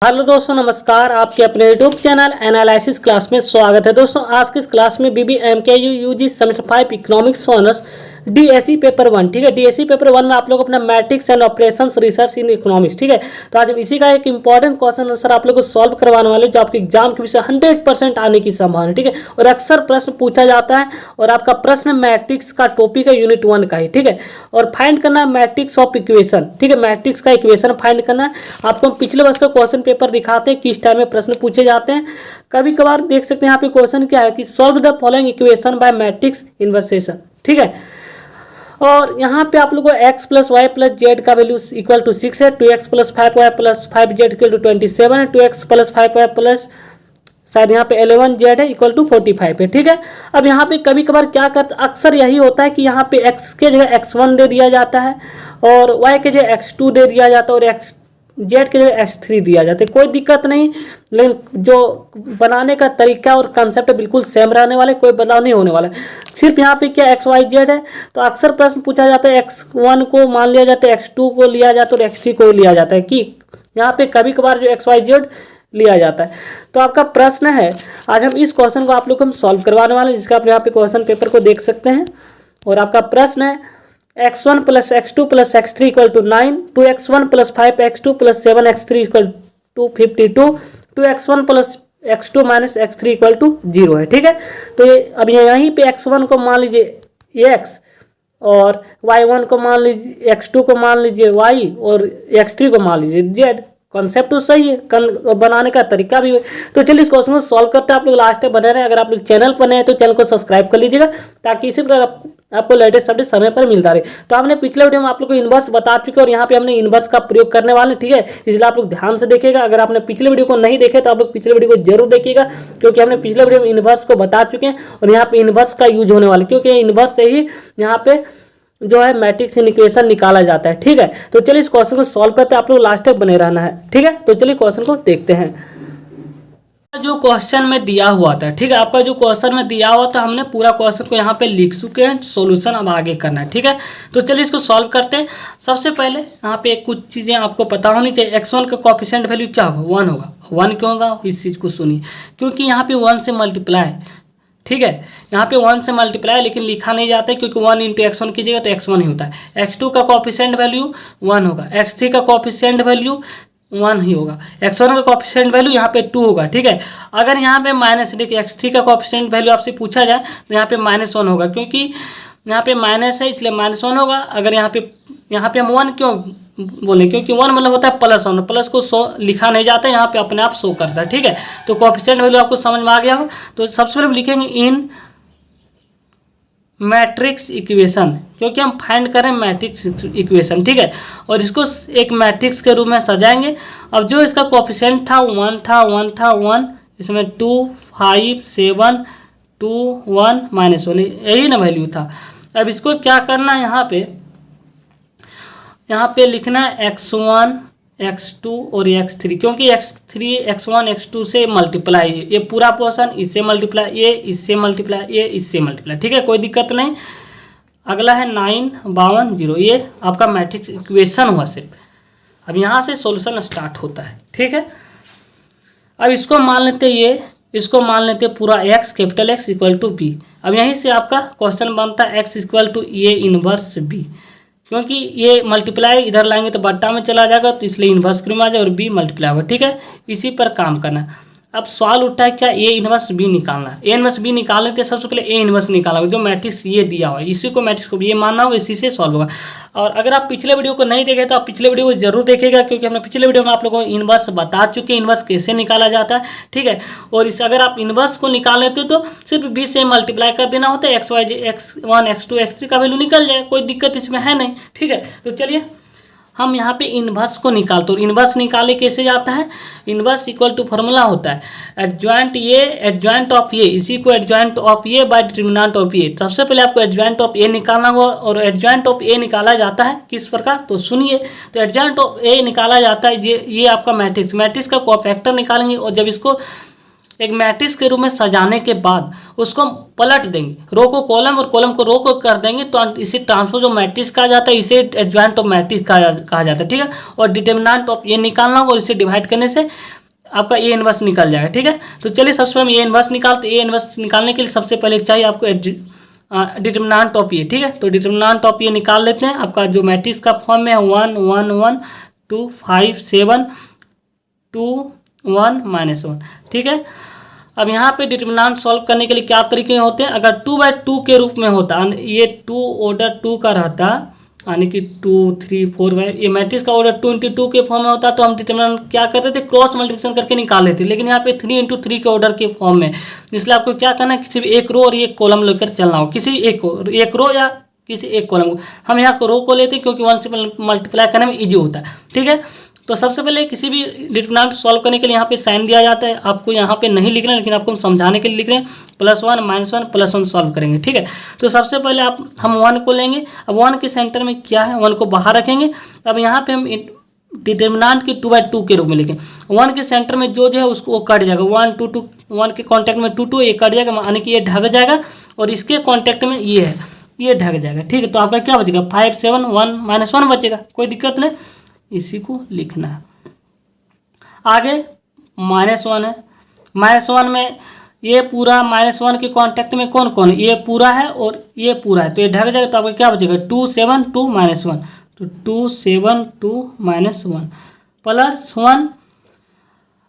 Hello दोस्तों, नमस्कार। आपके अपने यूट्यूब चैनल एनालिसिस क्लास में स्वागत है। दोस्तों, आज की इस क्लास में BBMKU UG semester 5 economics honours DSE paper 1, ठीक है। DSE पेपर 1 में आप लोग अपना matrix and operations research in economics, ठीक है। तो आज हम इसी का एक इंपॉर्टेंट क्वेश्चन आंसर आप लोग को सॉल्व करवाने वाले, जो आपके एग्जाम के विषय 100% आने की संभावना है, ठीक है। और अक्सर प्रश्न पूछा जाता है और आपका प्रश्न मैट्रिक्स का टॉपिक है यूनिट 1 का ही, ठीक है। और फाइंड करना है मैट्रिक्स ऑफ इक्वेशन, ठीक है। मैट्रिक्स का इक्वेशन फाइंड करना है आपको। हम पिछले वर्ष का क्वेश्चन पेपर दिखाते हैं किस टाइम में प्रश्न पूछे जाते हैं। कभी कभार देख सकते हैं यहाँ पे क्वेश्चन क्या है कि solve the following equation by matrix inversion, ठीक है। और यहाँ पे आप लोगों को x plus Y plus Z का वैल्यू इक्वल टू 6 है, 2x plus 5y plus 5z equal to 27 है, 2x प्लस 5y प्लस शायद यहाँ पे 11z है इक्वल टू 45 है, ठीक है। अब यहाँ पे कभी कभार क्या करता, अक्सर यही होता है कि यहाँ पे x के जगह x1 दे दिया जाता है और y के जगह x2 दे दिया जाता है और z के जगह x3 दिया जाता है। कोई दिक्कत नहीं, लेकिन जो बनाने का तरीका और कंसेप्ट बिल्कुल सेम रहने वाले, कोई बदलाव नहीं होने वाला है। सिर्फ यहाँ पे क्या x y z है, तो अक्सर प्रश्न पूछा जाता है x1 को मान लिया जाता है, x2 को लिया जाता है और x3 को लिया जाता है, कि यहाँ पे कभी कभार जो x y z लिया जाता है। तो आपका प्रश्न है, आज हम इस क्वेश्चन को आप लोग को हम सॉल्व करवाने वाले हैं, जिसका आप यहाँ पे क्वेश्चन पेपर को देख सकते हैं। और आपका प्रश्न है x1 plus x2 plus x3 equal to 9, 2x1 plus 5x2 plus 7x3 equal to 52, 2x1 plus x2 minus x3 equal to 0 है, ठीक है। तो ये अब यहीं पे x1 को मान लीजिए x और y1 को मान लीजिए, x2 को मान लीजिए y और x3 को मान लीजिए z। कॉन्सेप्ट तो सही है, बनाने का तरीका भी है। तो चलिए इस क्वेश्चन को सॉल्व करते हैं। आप लोग लास्ट तक बने रहे। अगर आप लोग चैनल पर नए हैं तो चैनल को सब्सक्राइब कर लीजिएगा, ताकि इसी प्रकार आपको लेटेस्ट अपडेट समय पर मिलता रहे। तो हमने पिछले वीडियो में आप लोग को इन्वर्स बता चुके और यहाँ पे हमने इन्वर्स का प्रयोग करने वाले, ठीक है। इसलिए आप लोग ध्यान से देखिएगा। अगर आपने पिछले वीडियो को नहीं देखे तो आप लोग पिछले वीडियो को जरूर देखिएगा, क्योंकि हमने पिछले वीडियो में इन्वर्स को बता चुके हैं और यहाँ पे इन्वर्स का यूज होने वाला, क्योंकि इन्वर्स से ही यहाँ पे जो है मैट्रिक्स इक्वेशन निकाला जाता है, ठीक है। तो चलिए इस क्वेश्चन को सॉल्व करते हैं। आप लोग लास्ट तक बने रहना है, ठीक है। तो चलिए क्वेश्चन को देखते हैं। जो क्वेश्चन में दिया हुआ था, ठीक है, आपका जो क्वेश्चन में दिया हुआ था, हमने पूरा क्वेश्चन को यहाँ पे लिख चुके हैं। सॉल्यूशन अब आगे करना है, ठीक है। तो चलिए इसको सॉल्व करते हैं। सबसे पहले यहाँ पे कुछ चीज़ें आपको पता होनी चाहिए। x1 का कोएफिशिएंट वैल्यू क्या होगा, 1 होगा। 1 क्यों होगा, इस चीज़ को सुनिए, क्योंकि यहाँ पे 1 से मल्टीप्लाई है, ठीक है। यहाँ पे 1 से मल्टीप्लाई लेकिन लिखा नहीं जाता है, क्योंकि 1 इंटू x1 कीजिएगा तो x1 ही होता है। x2 का कोएफिशिएंट वैल्यू 1 होगा, x3 का कोएफिशिएंट वैल्यू 1 ही होगा, x1 का कोएफिशिएंट वैल्यू यहाँ पे 2 होगा, ठीक है। अगर यहाँ पे माइनस, देखिए x3 का कोएफिशिएंट वैल्यू आपसे पूछा जाए तो यहाँ पे -1 होगा, क्योंकि यहाँ पे माइनस है इसलिए -1 होगा। अगर यहाँ पे हम 1 क्यों बोले, क्योंकि 1 मतलब होता है +1, प्लस को लिखा नहीं जाता है, यहाँ पे अपने आप शो करता है, ठीक है। तो कोएफिशिएंट वैल्यू आपको समझ में आ गया होगा। तो सबसे पहले लिखेंगे इन मैट्रिक्स इक्वेशन, क्योंकि हम फाइंड करें मैट्रिक्स इक्वेशन, ठीक है। और इसको एक मैट्रिक्स के रूप में सजाएंगे। अब जो इसका कोएफिशिएंट था 1 था 1 था 1, इसमें 2 5 7 2 1 -1, यही ना वैल्यू था। अब इसको क्या करना है, यहाँ पे लिखना है x1 x2 और x3, क्योंकि x3 x1 x2 से मल्टीप्लाई है, ये पूरा पोर्शन इससे मल्टीप्लाई, ये इससे मल्टीप्लाई, ये इससे मल्टीप्लाई, ठीक है। कोई दिक्कत नहीं। अगला है 9 52 0, ये आपका मैट्रिक्स इक्वेशन हुआ सिर्फ। अब यहाँ से सॉल्यूशन स्टार्ट होता है, ठीक है। अब इसको मान लेते हैं, इसको मान लेते हैं पूरा x capital X equal to B. अब यहीं से आपका क्वेश्चन बनता है x equal to A inverse B, क्योंकि ये मल्टीप्लाई इधर लाएंगे तो बट्टा में चला जाएगा, तो इसलिए इन्वर्स क्यों आ जाए और बी मल्टीप्लाई होगा, ठीक है। इसी पर काम करना है। अब सवाल उठता है क्या ए इन्वर्स बी निकालना है। ए इन्वर्स बी निकालने के सबसे पहले ए इन्वर्स निकाला होगा, जो मैट्रिक्स ये दिया हुआ है, इसी को मैट्रिक्स को ये मानना होगा, इसी से सॉल्व होगा। और अगर आप पिछले वीडियो को नहीं देखे तो आप पिछले वीडियो को जरूर देखेगा, क्योंकि हमने पिछले वीडियो में आप लोगों को इन्वर्स बता चुके हैं, इन्वर्स कैसे निकाला जाता है, ठीक है। और अगर आप इन्वर्स को निकाल लेते हो तो सिर्फ बी से मल्टीप्लाई कर देना होता है, XY x1 x2 x3 का वैल्यू निकल जाए, कोई दिक्कत इसमें है नहीं, ठीक है। तो चलिए हम यहाँ पे इन्वर्स को निकालते हैं। इन्वर्स निकाले कैसे जाता है, इन्वर्स इक्वल टू फॉर्मूला होता है adjoint A adjoint of A इसी को adjoint of A by determinant of A. सबसे पहले आपको एडजॉइंट ऑफ ए निकालना होगा, और एडजॉइंट ऑफ ए निकाला जाता है किस प्रकार, तो सुनिए। तो एडजॉइंट ऑफ ए निकाला जाता है, ये आपका मैट्रिक्स का कोफैक्टर निकालेंगे, और जब इसको एक मैट्रिक्स के रूप में सजाने के बाद उसको हम पलट देंगे, रो को कॉलम और कॉलम को रो को कर देंगे, तो इसे ट्रांसपोज ऑफ मैट्रिक्स कहा जाता है, इसे एडजॉइंट ऑफ मैट्रिक्स कहा जाता है। ठीक है, और डिटर्मिनेंट ऑफ ये निकालना होगा और इसे डिवाइड करने से आपका ए इनवर्स निकल जाएगा। ठीक है, तो चलिए सबसे पहले ए इनवर्स निकालते। ए इनवर्स निकालने के लिए सबसे पहले चाहिए आपको डिटर्मिनेंट ऑफ ये। ठीक है, तो डिटर्मिनेंट ऑफ ये निकाल लेते हैं। आपका जो मैट्रिक्स का फॉर्म है 1 1 1 2 5 7 2 1 -1। ठीक है, अब यहाँ पे डिटर्मिनेंट सॉल्व करने के लिए क्या तरीके होते हैं। अगर 2/2 के रूप में होता, ये 2 ऑर्डर 2 का रहता, यानी कि 2 3 4 ये मैट्रिक्स का ऑर्डर 2 × 2 के फॉर्म में होता, तो हम डिटर्मिनेंट क्या करते थे, क्रॉस मल्टीप्लिकेशन करके निकाल लेते। लेकिन यहाँ पे 3 × 3 के ऑर्डर के फॉर्म में, इसलिए आपको क्या करना है, किसी भी एक रो और एक कॉलम लेकर चलना हो, किसी एक रो या किसी एक कॉलम को। हम यहाँ रो को लेते हैं क्योंकि 1 से मल्टीप्लाई करने में ईजी होता है। ठीक है, तो सबसे पहले किसी भी डिटर्मिनेंट सॉल्व करने के लिए यहाँ पे साइन दिया जाता है। आपको यहाँ पे नहीं लिखना, लेकिन आपको हम समझाने के लिए लिख रहे हैं। +1 -1 +1 सॉल्व करेंगे। ठीक है, तो सबसे पहले हम 1 को लेंगे। अब 1 के सेंटर में क्या है, 1 को बाहर रखेंगे। अब यहाँ पे हम डिटर्मिनेंट की 2/2 के रूप में लिखें। 1 के सेंटर में जो है उसको वो कट जाएगा, 1 2 2 1 के कॉन्टैक्ट में 2 2 ये कट जाएगा, यानी कि ये ढक जाएगा, और इसके कॉन्टैक्ट में ये है, ये ढक जाएगा। ठीक है, तो आपका क्या बचेगा, 5 7 1 -1 बचेगा, कोई दिक्कत नहीं, इसी को लिखना है। आगे -1 है, -1 में ये पूरा -1 के कांटेक्ट में कौन कौन है, ये पूरा है और ये पूरा है, तो ये ढक जाएगा, तो आपको क्या बचेगा 2 7 2 -1, तो 2 7 2 -1 +1।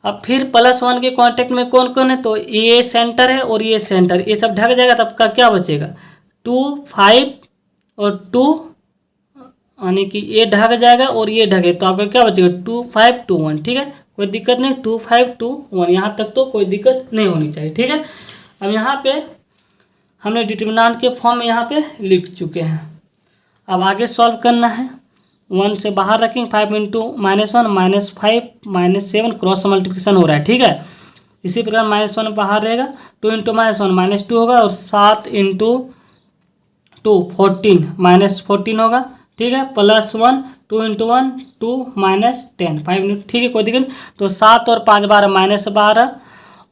अब फिर +1 के कांटेक्ट में कौन कौन है, तो ये सेंटर है और ये सेंटर, ये सब ढक जाएगा, तब का क्या बचेगा 2 5 और 2, यानी कि ये ढक जाएगा और ये ढके, तो आपका क्या बचेगा 2 5 2 1। ठीक है, कोई दिक्कत नहीं, 2 5 2 1, यहाँ तक तो कोई दिक्कत नहीं होनी चाहिए। ठीक है, अब यहाँ पे हमने डिटर्मिनेंट के फॉर्म में यहाँ पे लिख चुके हैं। अब आगे सॉल्व करना है। 1 से बाहर रखेंगे, 5 × -1 -5 -7 क्रॉस मल्टीप्लिकेशन हो रहा है। ठीक है, इसी प्रकार -1 बाहर रहेगा, 2 × -1 -2 होगा, और 7 × 2 14 -14 होगा। ठीक है, +1 2 × 1 2 -10 5। ठीक है, कोई दिक्कत नहीं, तो 7 और 5 12 -12,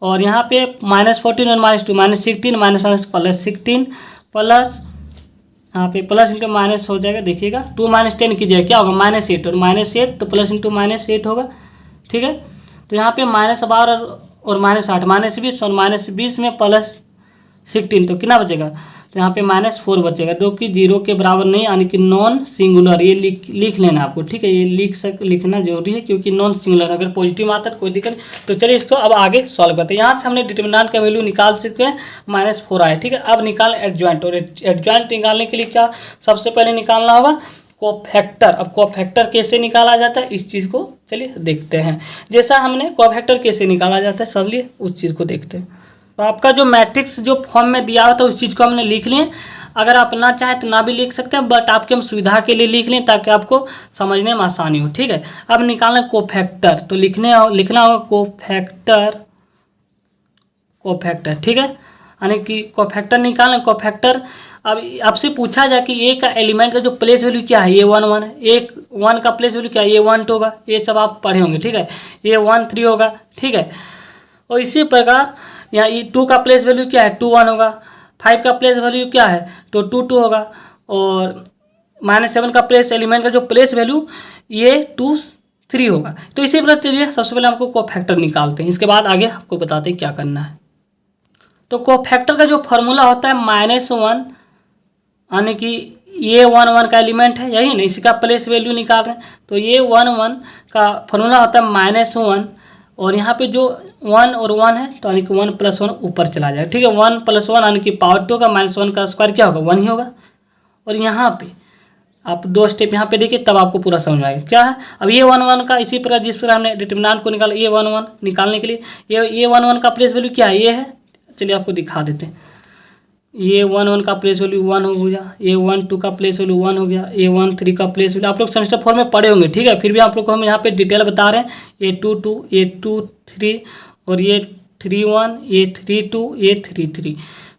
और यहाँ पे -14 और -2 -16 -16 प्लस यहाँ पे प्लस इंटू माइनस हो जाएगा, देखिएगा 2 - 10 कीजिएगा, क्या होगा -8, और -8 तो प्लस इंटू -8 होगा। ठीक है, तो यहाँ पे -12 और -8 -20 और -20 में +16, तो कितना बचेगा, तो यहाँ पे -4 बचेगा, जो कि 0 के बराबर नहीं, यानी कि नॉन सिंगुलर। ये लिख लेना आपको। ठीक है, ये लिखना जरूरी है, क्योंकि नॉन सिंगुलर, अगर पॉजिटिव आता है कोई दिक्कत नहीं। तो चलिए इसको अब आगे सॉल्व करते हैं। यहाँ से हमने डिटर्मिनेंट का वैल्यू निकाल सकते हैं, -4 आया। ठीक है, अब निकाल एडजॉइंट, और एडजॉइंट निकालने के लिए क्या सबसे पहले निकालना होगा, कोफैक्टर। अब कोफैक्टर कैसे निकाला जाता है, इस चीज़ को चलिए देखते हैं। जैसा हमने कोफैक्टर कैसे निकाला जाता है, चलिए उस चीज़ को देखते हैं। तो आपका जो मैट्रिक्स जो फॉर्म में दिया होता है उस चीज़ को हमने लिख लिए। अगर आप ना चाहें तो ना भी लिख सकते हैं, बट आपके हम सुविधा के लिए लिख लें ताकि आपको समझने में आसानी हो। ठीक है, अब निकालना कोफैक्टर, तो लिखना होगा कोफैक्टर। ठीक है, यानी कि कोफैक्टर निकालना। कोफैक्टर, अब आपसे पूछा जाए कि ए का एलिमेंट का जो प्लेस वैल्यू क्या है, ये 1 1 है, एक 1 का प्लेस वैल्यू क्या है, ये 1 2 होगा, ये सब आप पढ़े होंगे। ठीक है, ये 1 3 होगा। ठीक है, और इसी प्रकार यहाँ 2 का प्लेस वैल्यू क्या है, 2 1 होगा। 5 का प्लेस वैल्यू क्या है, तो 2 2 होगा। और -7 का प्लेस एलिमेंट का जो प्लेस वैल्यू ये 2 3 होगा। तो इसी प्रकार चलिए सबसे पहले आपको कोफैक्टर निकालते हैं, इसके बाद आगे आपको बताते हैं क्या करना है। तो कोफैक्टर का जो फॉर्मूला होता है -1, यानी कि ये 1 1 का एलिमेंट है, यही ना, इसका प्लेस वैल्यू निकाल रहे हैं, तो ये 1 1 का फॉर्मूला होता है -1, और यहाँ पे जो 1 और 1 है, तो यानी कि 1 + 1 ऊपर चला जाएगा। ठीक है, 1 + 1 यानी कि पावर 2 का -1 का स्क्वायर क्या होगा, 1 ही होगा। और यहाँ पे आप 2 स्टेप यहाँ पे देखिए, तब आपको पूरा समझ में आएगा क्या है। अब ये 1 1 का इसी प्रकार जिस प्रकार हमने डिटर्मिनेंट को निकाला, ये 1 1 निकालने के लिए ये 1 1 का प्लेस वैल्यू क्या है, ये है। चलिए आपको दिखा देते हैं। ये 1 1 का प्लेस वैल्यू 1 हो गया, ये 1 2 का प्लेस वैल्यू 1 हो गया, ये 1 3 का प्लेस वैल्यू आप लोग सेमेस्टर 4 में पढ़े होंगे। ठीक है, फिर भी आप लोग को हम यहाँ पे डिटेल बता रहे हैं। ये 2 2, ये 2 3, और ये 3 1, ये 3 2, ये 3 3।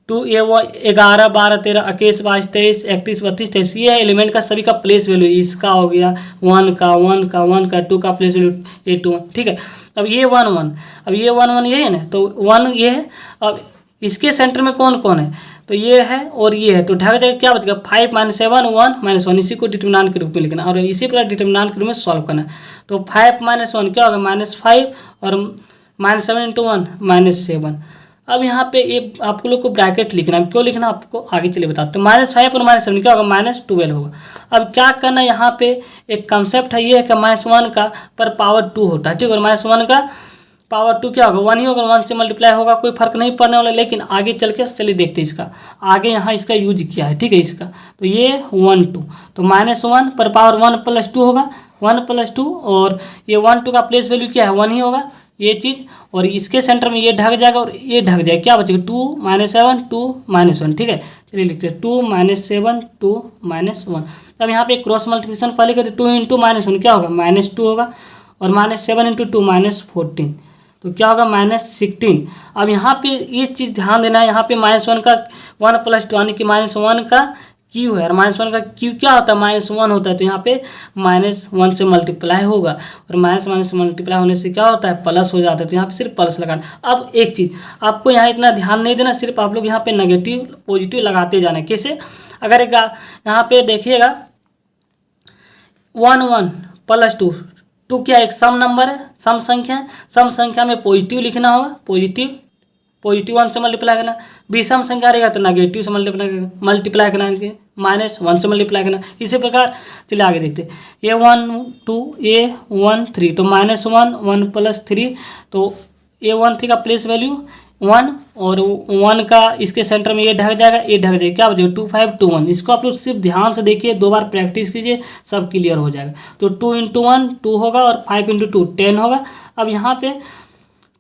2 ये वो 11 12 13 21 22 23 31 32 23 ये है एलिमेंट का सभी का प्लेस वैल्यू। इसका हो गया 1 का 1 का 2 का प्लेस वैल्यू 8 1, ठीक है। अब ये 1 1, अब ये 1 1 ये है ना, तो 1 ये है। अब इसके सेंटर में कौन कौन है, तो ये है और ये है, तो ढक जाएगा। क्या बचेगा 5 - 7 1 - 1, इसी को डिटर्मिनेंट के रूप में लिखना और इसी प्रकार डिटर्मिनेंट के रूप में सॉल्व करना। तो 5 - 1 क्या होगा -5 और -7 × 1 -7। अब यहाँ पे ये आपको लोग को ब्रैकेट लिखना है। क्यों लिखना आपको आगे चलिए बताते हैं। -5 और -7 क्या होगा -12 होगा। अब क्या करना है, यहाँ पे एक कंसेप्ट है, ये है कि -1 का पर पावर 2 होता है, ठीक है। और -1 का पावर 2 क्या होगा 1 ही होगा, 1 से मल्टीप्लाई होगा, कोई फर्क नहीं पड़ने वाला। लेकिन आगे चल के चलिए देखते हैं इसका आगे यहाँ इसका यूज किया है, ठीक है। इसका तो ये 1 2, तो -1 पर पावर 1 + 2 होगा, 1 + 2 और ये 1 2 का प्लेस वैल्यू क्या है 1 ही होगा ये चीज़। और इसके सेंटर में ये ढक जाएगा और ये ढक जाएगा। क्या बचेगा 2 - 7 2 - 1, ठीक है। चलिए लिखते हैं 2 - 7 2 - 1। अब यहाँ पे क्रॉस मल्टीप्लिकेशन पहले करते 2 × -1 क्या होगा -2 होगा और -7 × 2 -14, तो क्या होगा -16। अब यहाँ पे ये चीज़ ध्यान देना है, यहाँ पे -1 का 1 + 2 यानी कि -1 का क्यू है और -1 का क्यू क्या होता है -1 होता है। तो यहाँ पे -1 से मल्टीप्लाई होगा और -1 से मल्टीप्लाई होने से क्या होता है प्लस हो जाता है। तो यहाँ पे सिर्फ प्लस लगाना। अब एक चीज़ आपको यहाँ इतना ध्यान नहीं देना, सिर्फ आप लोग यहाँ पे नेगेटिव पॉजिटिव लगाते जाना। कैसे, अगर एक यहाँ पे देखिएगा 1 1 + 2 2 क्या एक सम नंबर है, सम संख्या है। सम संख्या में पॉजिटिव लिखना होगा, पॉजिटिव 1 से मल्टीप्लाई करना। विषम संख्या रहेगा तो नेगेटिव से मल्टीप्लाई करना -1 से मल्टीप्लाई करना। इसी प्रकार चलिए आगे देखते हैं। ये 1 2 ये 1 3, तो -1 1 + 3, तो ये 1 3 का प्लेस वैल्यू 1 और 1 का इसके सेंटर में ये ढक जाएगा, ये ढक जाएगा। क्या बचेगा 2 5 2 1। इसको आप लोग सिर्फ ध्यान से देखिए, 2 बार प्रैक्टिस कीजिए, सब क्लियर हो जाएगा। तो 2 × 1 2 होगा और 5 × 2 10 होगा। अब यहाँ पे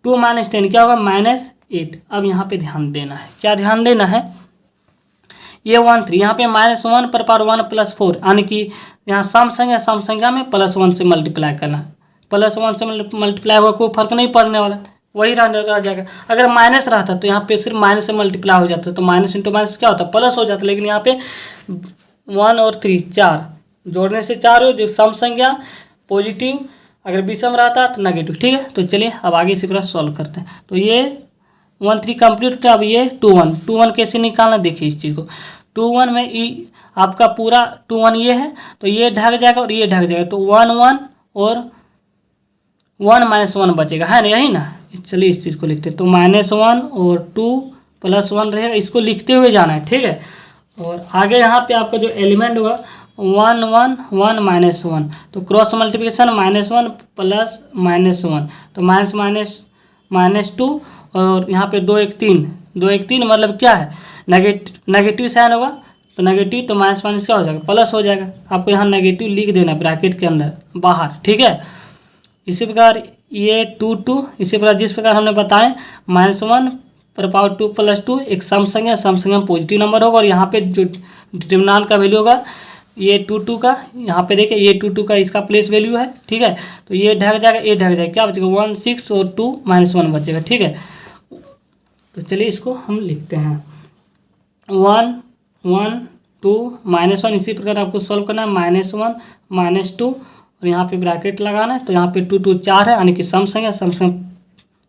2 - 10 क्या होगा -8। अब यहाँ पे ध्यान देना है, क्या ध्यान देना है, ये 1 3 यहाँ पे -1 पर पावर 1 + 4 यानी कि यहाँ सम संख्या में +1 से मल्टीप्लाई करना है। +1 से मल्टीप्लाई होगा, कोई फर्क नहीं पड़ने वाला, वही रह जाएगा। अगर माइनस रहता तो यहाँ पे सिर्फ माइनस से मल्टीप्लाई हो जाता, तो माइनस × माइनस क्या होता प्लस हो जाता। लेकिन यहाँ पे 1 और 3 4 जोड़ने से 4 हो, जो सम संख्या पॉजिटिव, अगर विषम रहता तो नेगेटिव, ठीक है। तो चलिए अब आगे इसी प्रकार सॉल्व करते हैं। तो ये 1 3 कंप्लीट होता है। अब ये 2 1 कैसे निकालना देखिए इस चीज़ को। 2 1 में आपका पूरा 2 1 ये है, तो ये ढक जाएगा और ये ढक जाएगा, तो 1 1 और 1 - 1 बचेगा, है ना, यही ना। चलिए इस चीज़ को लिखते हैं। तो -1 और 2 + 1 रहेगा, इसको लिखते हुए जाना है, ठीक है। और आगे यहाँ पे आपका जो एलिमेंट होगा 1 1 1 -1, तो क्रॉस मल्टीप्लिकेशन -1 + -1, तो -2 और यहाँ पे 2 1 3 2 1 3 मतलब क्या है नेगेटिव साइन होगा, तो नेगेटिव तो माइनस क्या हो जाएगा प्लस हो जाएगा। आपको यहाँ नेगेटिव लिख देना ब्रैकेट के अंदर बाहर, ठीक है। इसी प्रकार ये 2 2, इसी प्रकार जिस प्रकार हमने बताया -1 पर पावर 2 + 2 एक सम संख्या में पॉजिटिव नंबर होगा और यहाँ पे जो डिटर्मिनेंट का वैल्यू होगा ये 2 2 का, यहाँ पे देखिए ये 2 2 का इसका प्लेस वैल्यू है, ठीक है। तो ये ढक जाएगा, ये ढक जाएगा, क्या बचेगा 1 6 और 2 -1 बचेगा, ठीक है। तो चलिए इसको हम लिखते हैं 1 1 2 -1, इसी प्रकार आपको सॉल्व करना है -1 -2 और यहाँ पे ब्रैकेट लगाना है। तो यहाँ पे 2 2 4 है, यानी कि सम संख्या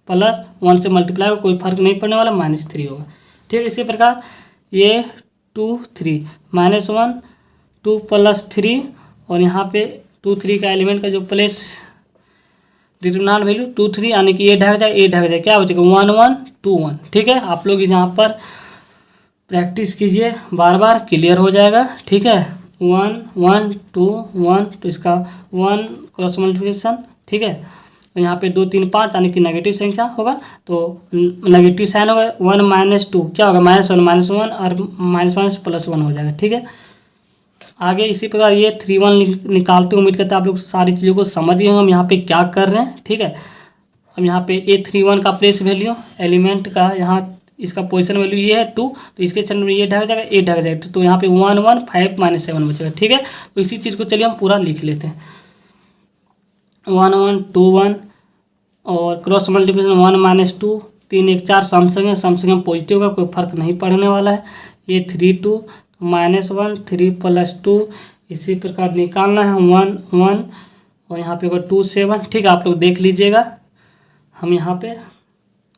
+1 से मल्टीप्लाई होगा, कोई फर्क नहीं पड़ने वाला, -3 होगा, ठीक है। इसी प्रकार ये 2 3 -1 2 + 3 और यहाँ पे 2 3 का एलिमेंट का जो प्लेस डिटर्मिनेंट वैल्यू 2 3 यानी कि ये ढक जाए, ये ढक जाए, क्या बचेगा 1 1 2 1, ठीक है। आप लोग यहाँ पर प्रैक्टिस कीजिए, बार बार क्लियर हो जाएगा, ठीक है। 1 1 2 1, तो इसका 1 क्रॉस मल्टीप्लिकेशन, ठीक है। तो यहाँ पे 2 3 5 यानी कि नेगेटिव संख्या होगा, तो नेगेटिव साइन होगा। 1 - 2 क्या होगा -1 और +1 हो जाएगा, ठीक है। आगे इसी प्रकार ये 3 1 निकालते, उम्मीद करते हैं आप लोग सारी चीज़ों को समझ गए हम यहाँ पे क्या कर रहे हैं, ठीक है। अब यहाँ पे ये 3 1 का प्लेस वैल्यू एलिमेंट का, यहाँ इसका पोजीशन वैल्यू ये है 2, तो इसके चरण में ये ढक जाएगा, ये ढक जाएगा, तो यहाँ पे 1 1 5 -7 बचेगा, ठीक है। तो इसी चीज़ को चलिए हम पूरा लिख लेते हैं 1 1 2 1 और क्रॉस मल्टीप्लिकेशन 1 - 2 3 1 4 समसंग है, समसंग में पॉजिटिव होगा, कोई फर्क नहीं पड़ने वाला है। ये 3 2 -1 3 + 2 इसी प्रकार निकालना है 1 1 और यहाँ पे होगा 2 7। ठीक है, आप लोग देख लीजिएगा, हम यहाँ पे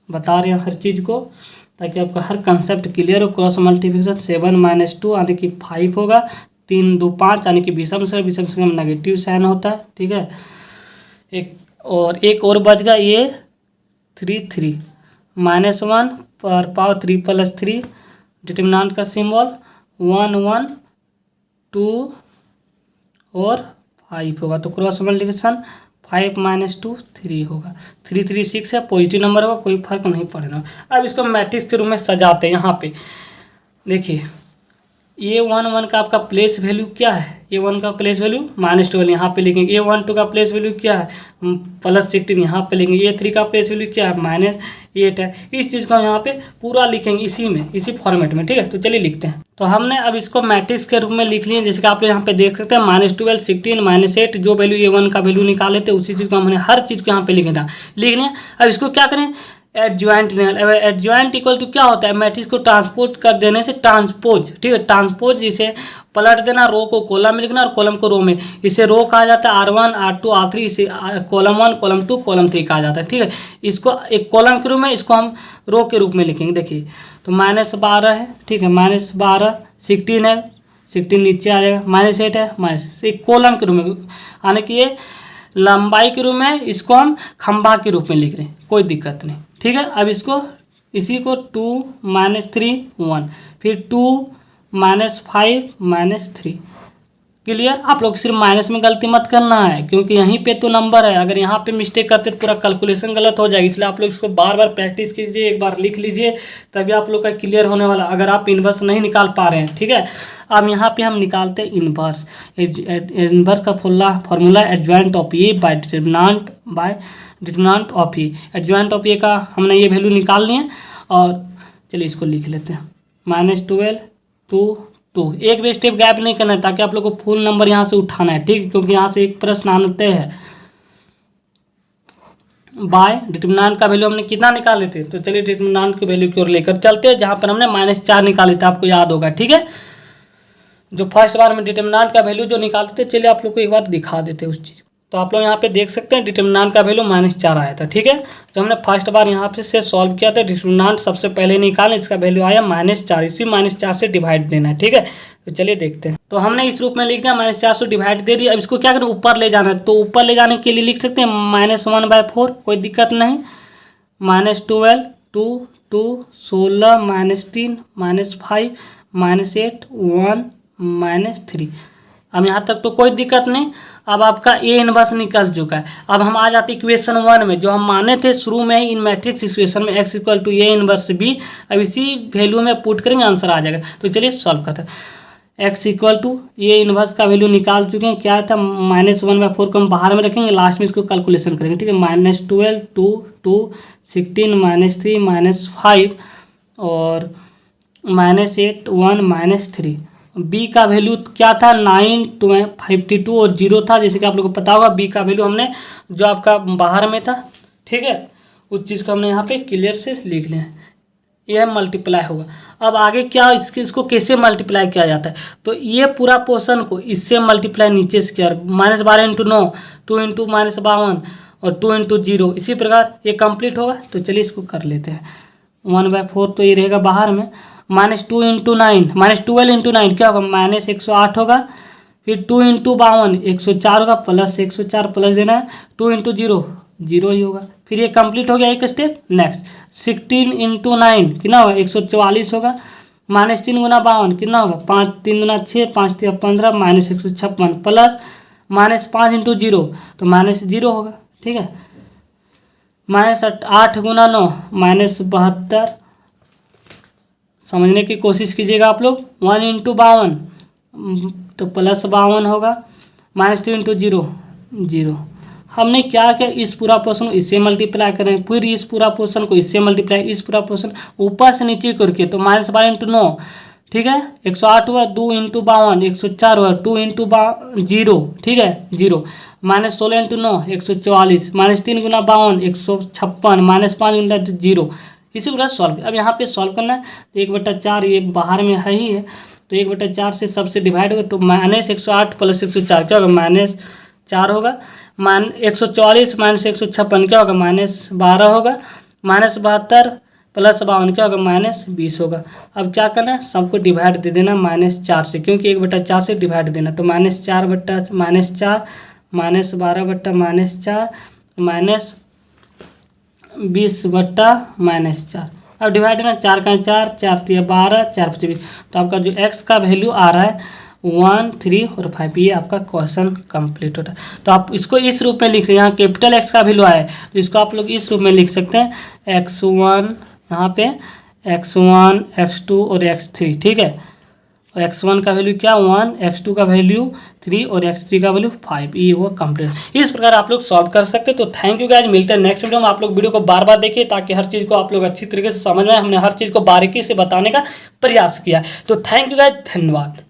बता रहे हैं हर चीज़ को ताकि आपका हर कंसेप्ट क्लियर हो। क्रॉस मल्टीप्लिकेशन 7 - 2 यानी कि 5 होगा, 3 2 5 यानी कि विषम संख्या में नेगेटिव साइन होता है। ठीक है, एक और बच गया ये 3 3 -1 पर पावर 3 + 3 डिटरमिनेंट का सिंबल 1 1 2 और 5 होगा। तो क्रॉस मल्टीप्लिकेशन 5 - 2 3 होगा। 3 3 6 है, पॉजिटिव नंबर होगा, कोई फर्क नहीं पड़ेगा। अब इसको मैट्रिक्स के रूप में सजाते हैं। यहाँ पे देखिए A1 1 का आपका प्लेस वैल्यू क्या है, A1 का प्लेस वैल्यू -12 यहाँ पे लिखेंगे। A1 2 का प्लेस वैल्यू क्या है +16 यहाँ पे लिखेंगे। A3 का प्लेस वैल्यू क्या है -8 है। इस चीज़ को हम यहाँ पे पूरा लिखेंगे इसी फॉर्मेट में। ठीक है, तो चलिए लिखते हैं। तो हमने अब इसको मैट्रिक्स के रूप में लिख लिए, जैसे कि आप लोग यहाँ पे देख सकते हैं -12 16 -8 जो वैल्यू A1 का वैल्यू निकाले थे उसी चीज़ को हमने हर चीज़ को यहाँ पे लिखना था। लिख लिया, अब इसको क्या करें एडजॉइंट निकाल। एडजॉइंट इक्वल टू क्या होता है, मैट्रिक्स को ट्रांसपोज कर देने से ट्रांसपोज। ठीक है, ट्रांसपोज इसे पलट देना, रो को कॉलम में लिखना और कॉलम को रो में। इसे रो कहा जाता है R1 R2 R3, इसे कॉलम 1 कॉलम 2 कॉलम 3 कहा जाता है। ठीक है, इसको एक कॉलम के रूप में, इसको हम रो के रूप में लिखेंगे। देखिए तो -12 है। ठीक है, -12 16 है, 16 नीचे आ जाएगा, -8 है, एक कॉलम के रूप में यानी कि ये लंबाई के रूप में, इसको हम खंभा के रूप में लिख रहे हैं, कोई दिक्कत नहीं। ठीक है, अब इसको इसी को 2 -3 1 फिर 2 -5 -3 क्लियर। आप लोग सिर्फ माइनस में गलती मत करना है क्योंकि यहीं पे तो नंबर है, अगर यहाँ पे मिस्टेक करते तो पूरा कैलकुलेशन गलत हो जाएगी। इसलिए आप लोग इसको बार बार प्रैक्टिस कीजिए, एक बार लिख लीजिए, तभी आप लोग का क्लियर होने वाला, अगर आप इन्वर्स नहीं निकाल पा रहे हैं। ठीक है, अब यहाँ पे हम निकालते हैं इन्वर्स। इन्वर्स का formula adjoint of A by determinant of A. Adjoint of A का हमने ये वैल्यू निकाल लिए और चलिए इसको लिख लेते हैं -12 2 एक भी स्टेप गैप नहीं करना है ताकि आप लोग को फुल नंबर यहाँ से उठाना है। ठीक है, क्योंकि यहाँ से एक प्रश्न आते हैं। बाय डिटरमिनेंट का वैल्यू हमने कितना निकाले थे, तो चलिए डिटरमिनेंट की वैल्यू की ओर लेकर चलते हैं, जहाँ पर हमने -4 निकाले थे, आपको याद होगा। ठीक है, जो फर्स्ट बार में डिटरमिनेंट का वैल्यू जो निकालते थे, चलिए आप लोग को एक बार दिखा देते हैं उस चीज़। तो आप लोग यहाँ पे देख सकते हैं डिटरमिनेंट का वैल्यू -4 आया था। ठीक है, जो हमने फर्स्ट बार यहाँ पे से सॉल्व किया था, डिटरमिनेंट सबसे पहले निकाले, इसका वैल्यू आया -4, इसी -4 से डिवाइड देना है। ठीक है, तो चलिए देखते हैं। तो हमने इस रूप में लिख दिया, -4 से डिवाइड दे दिया। अब इसको क्या करें, ऊपर ले जाना है, तो ऊपर ले जाने के लिए लिख सकते हैं -1/4, कोई दिक्कत नहीं। -12 2 2 16 -3 -5 -8 1 -3। अब यहाँ तक तो कोई दिक्कत नहीं। अब आपका ए इनवर्स निकल चुका है। अब हम आ जाते इक्वेशन 1 में, जो हम माने थे शुरू में ही इन मैट्रिक्स इक्वेशन में x = a इनवर्स b। अब इसी वैल्यू में पुट करेंगे, आंसर आ जाएगा। तो चलिए सॉल्व करते हैं। x = a इनवर्स का वैल्यू निकाल चुके हैं, क्या था -1/4 को हम बाहर में रखेंगे, लास्ट में इसको कैलकुलेशन करेंगे। ठीक है, -12 2 2 16 -3 -5 और -8 1 -3। b का वैल्यू क्या था 9 52 और 0 था, जैसे कि आप लोगों को पता होगा। b का वैल्यू हमने जो आपका बाहर में था, ठीक है, उस चीज़ को हमने यहाँ पे क्लियर से लिख लिया। यह मल्टीप्लाई होगा। अब आगे क्या, इसको कैसे मल्टीप्लाई किया जाता है, तो ये पूरा पोर्शन को इससे मल्टीप्लाई नीचे से किया, -12 × 9 2 × -52 और 2 × 0, इसी प्रकार ये कंप्लीट होगा। तो चलिए इसको कर लेते हैं। 1/4 तो ये रहेगा बाहर में, -2 × 9 -12 × 9 क्या होगा, -108 होगा। फिर 2 × 52 104 होगा, प्लस 104 प्लस देना है, 2 × 0 0 ही होगा। फिर ये कंप्लीट हो गया एक स्टेप। नेक्स्ट 16 × 9 कितना होगा, 144 होगा। -3 × 52 कितना होगा, 5 3 × 6 5 3 15 -156 प्लस -5 × 0 तो -0 होगा। ठीक है, -8 × 9 -72। समझने की कोशिश कीजिएगा आप लोग। 1 × 52 तो +52 होगा, -3 × 0 0। हमने क्या किया, इस पूरा पोर्शन को इससे मल्टीप्लाई करें, फिर इस पूरा पोर्शन को इससे मल्टीप्लाई, इस पूरा पोर्शन ऊपर से नीचे करके, तो -12 × 9 ठीक है 108 हुआ, 2 × 52 104 हुआ, 2 × 0 ठीक है 0, -16 × 9 144, -3 × 52 156, -5 × 0, इसी प्रकार सॉल्व। अब यहाँ पे सॉल्व करना है तो 1/4 ये बाहर में है ही है, तो 1/4 से सबसे डिवाइड होगा तो -108 + 104 क्या होगा -4 होगा। -144 - 156 क्या होगा -12 होगा। -72 + 52 क्या होगा -20 होगा। अब क्या करना है, सबको डिवाइड दे देना -4 से, क्योंकि 1/4 से डिवाइड देना, तो -4 बट्टा -4 -12 बट्टा -4 -20 बट्टा -4। अब डिवाइड ना 4 का 4 4 3 12 4 5 20, तो आपका जो x का वैल्यू आ रहा है 1 3 और 5, ये आपका क्वेश्चन कंप्लीट होता है। तो आप इसको इस रूप में लिख सकते हैं, यहाँ कैपिटल X का वैल्यू आया है तो इसको आप लोग इस रूप में लिख सकते हैं x1, यहाँ पे x1 x2 और x3, ठीक है। और x1 का वैल्यू क्या 1, x2 का वैल्यू 3 और x3 का वैल्यू 5, ये हुआ कंप्लीट। इस प्रकार आप लोग सॉल्व कर सकते हैं। तो थैंक यू गाइस, मिलते हैं नेक्स्ट वीडियो में। आप लोग वीडियो को बार बार देखिए ताकि हर चीज़ को आप लोग अच्छी तरीके से समझ में आए। हमने हर चीज़ को बारीकी से बताने का प्रयास किया। तो थैंक यू गाइस, धन्यवाद।